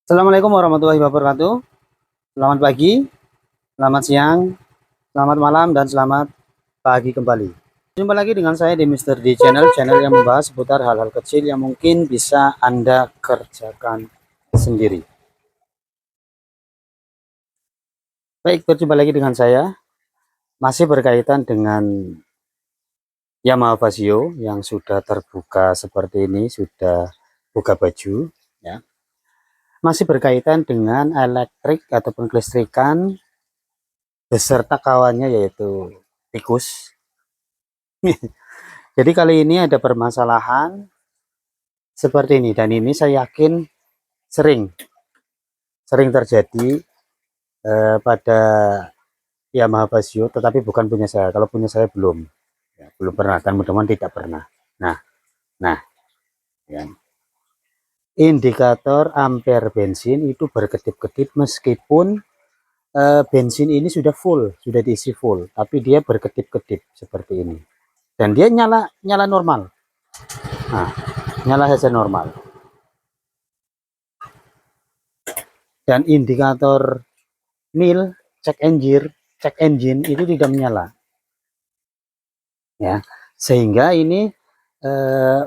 Assalamualaikum warahmatullahi wabarakatuh. Selamat pagi, selamat siang, selamat malam, dan selamat pagi kembali. Jumpa lagi dengan saya di Mister D Channel yang membahas seputar hal-hal kecil yang mungkin bisa Anda kerjakan sendiri. Baik, berjumpa lagi dengan saya. Masih berkaitan dengan Yamaha Vario yang sudah terbuka seperti ini, sudah buka baju. Ya. Masih berkaitan dengan elektrik ataupun kelistrikan beserta kawannya yaitu tikus. Jadi kali ini ada permasalahan seperti ini, dan ini saya yakin sering sering terjadi pada Yamaha Vario, tetapi bukan punya saya. Kalau punya saya belum, ya, belum pernah, dan mudah-mudahan tidak pernah. Nah, nah, ya. Indikator ampere bensin itu berkedip-kedip meskipun bensin ini sudah full, sudah diisi full, tapi dia berkedip-kedip seperti ini, dan dia nyala nyala normal. Nah, nyala saja normal. Dan indikator mil cek engine itu tidak menyala, ya, sehingga ini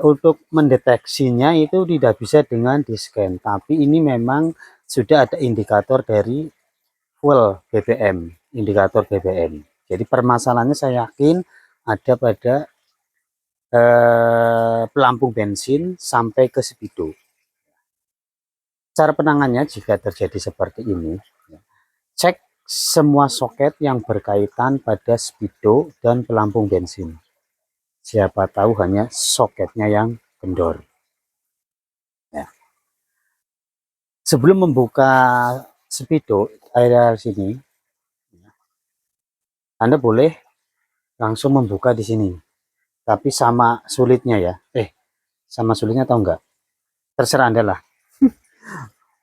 untuk mendeteksinya itu tidak bisa dengan di scan, tapi ini memang sudah ada indikator dari fuel BBM, indikator BBM. Jadi permasalahannya saya yakin ada pada pelampung bensin sampai ke speedo. Cara penangannya jika terjadi seperti ini, cek semua soket yang berkaitan pada speedo dan pelampung bensin. Siapa tahu hanya soketnya yang kendor. Ya. Sebelum membuka speedo area sini, Anda boleh langsung membuka di sini. Tapi sama sulitnya ya. Sama sulitnya atau enggak? Terserah Anda lah.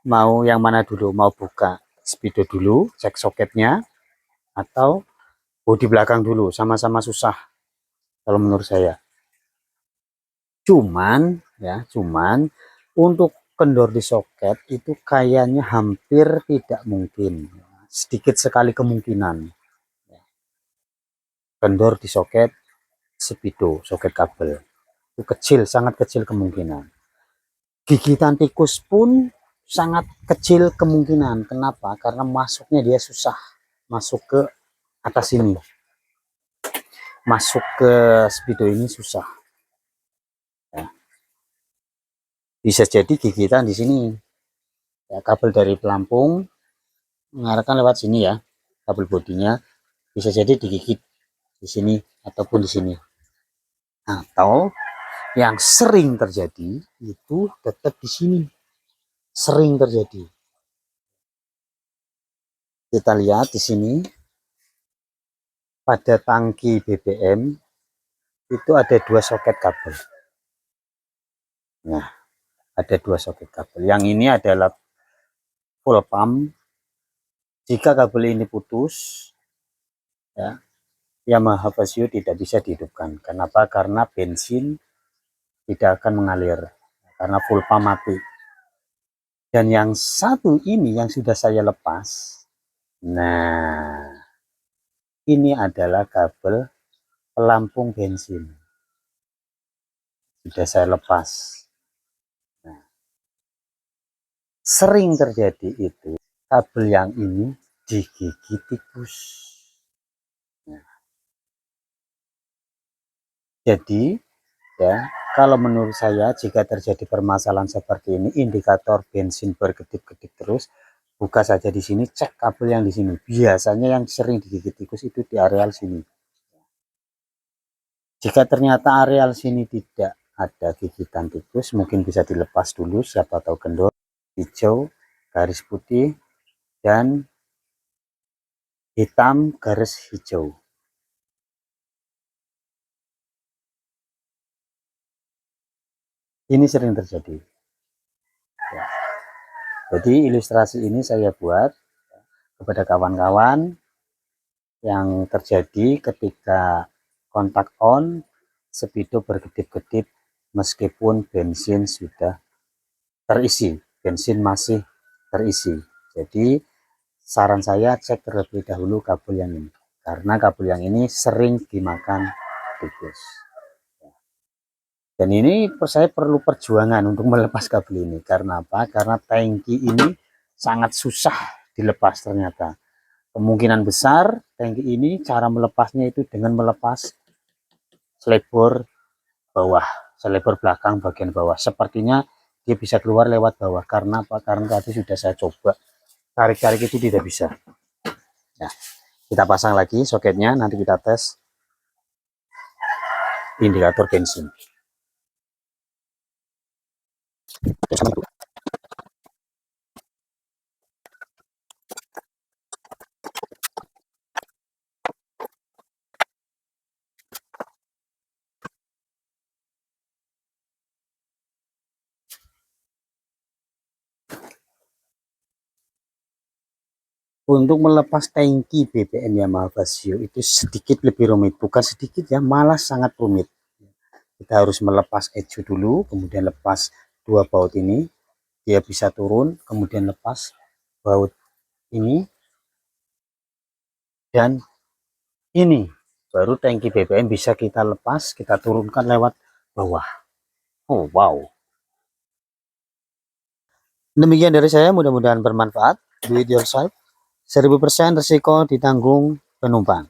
Mau yang mana dulu? Mau buka speedo dulu, cek soketnya, atau bodi belakang dulu? Sama-sama susah kalau menurut saya. Cuman untuk kendor di soket itu kayaknya hampir tidak mungkin. Sedikit sekali kemungkinan kendor di soket speedo, soket kabel. Itu kecil, sangat kecil kemungkinan. Gigitan tikus pun sangat kecil kemungkinan. Kenapa? Karena masuknya dia susah. Masuk ke atas ini. Masuk ke speedo ini susah. Ya. Bisa jadi gigitan di sini. Ya, kabel dari pelampung mengarahkan lewat sini ya. Kabel bodinya bisa jadi digigit di sini ataupun di sini. Atau yang sering terjadi itu tetap di sini. Sering terjadi. Kita lihat di sini pada tangki BBM itu ada dua soket kabel. Nah, ada dua soket kabel. Yang ini adalah full pump. Jika kabel ini putus, ya, Yamaha Vario tidak bisa dihidupkan. Kenapa? Karena bensin tidak akan mengalir karena full pump mati. Dan yang satu ini yang sudah saya lepas, nah, ini adalah kabel pelampung bensin, sudah saya lepas. Nah, sering terjadi itu kabel yang ini digigit tikus. Nah, jadi ya, kalau menurut saya jika terjadi permasalahan seperti ini, indikator bensin berkedip-kedip terus, buka saja di sini, cek kabel yang di sini. Biasanya yang sering digigit tikus itu di areal sini. Jika ternyata areal sini tidak ada gigitan tikus, mungkin bisa dilepas dulu, siapa tahu kendor, hijau, garis putih, dan hitam, garis hijau. Ini sering terjadi. Ya. Jadi ilustrasi ini saya buat kepada kawan-kawan yang terjadi ketika kontak on, speedo berkedip-kedip meskipun bensin sudah terisi, bensin masih terisi. Jadi saran saya cek terlebih dahulu kabel yang ini, karena kabel yang ini sering dimakan tikus. Dan ini saya perlu perjuangan untuk melepas kabel ini. Karena apa? Karena tangki ini sangat susah dilepas ternyata. Kemungkinan besar tangki ini cara melepasnya itu dengan melepas selebor bawah, selebor belakang bagian bawah. Sepertinya dia bisa keluar lewat bawah. Karena apa? Karena tadi sudah saya coba tarik-tarik itu tidak bisa. Nah, kita pasang lagi soketnya, nanti kita tes indikator bensin. Untuk melepas tangki BBM Yamaha Vario itu sedikit lebih rumit, bukan sedikit ya, malah sangat rumit. Kita harus melepas ecu dulu, kemudian lepas dua baut ini, dia bisa turun, kemudian lepas baut ini, dan ini baru tangki BBM bisa kita lepas, kita turunkan lewat bawah. Oh wow. Demikian dari saya, mudah-mudahan bermanfaat. Do it yourself. 1000% resiko ditanggung penumpang.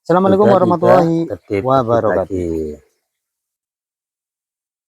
Assalamualaikum warahmatullahi wabarakatuh.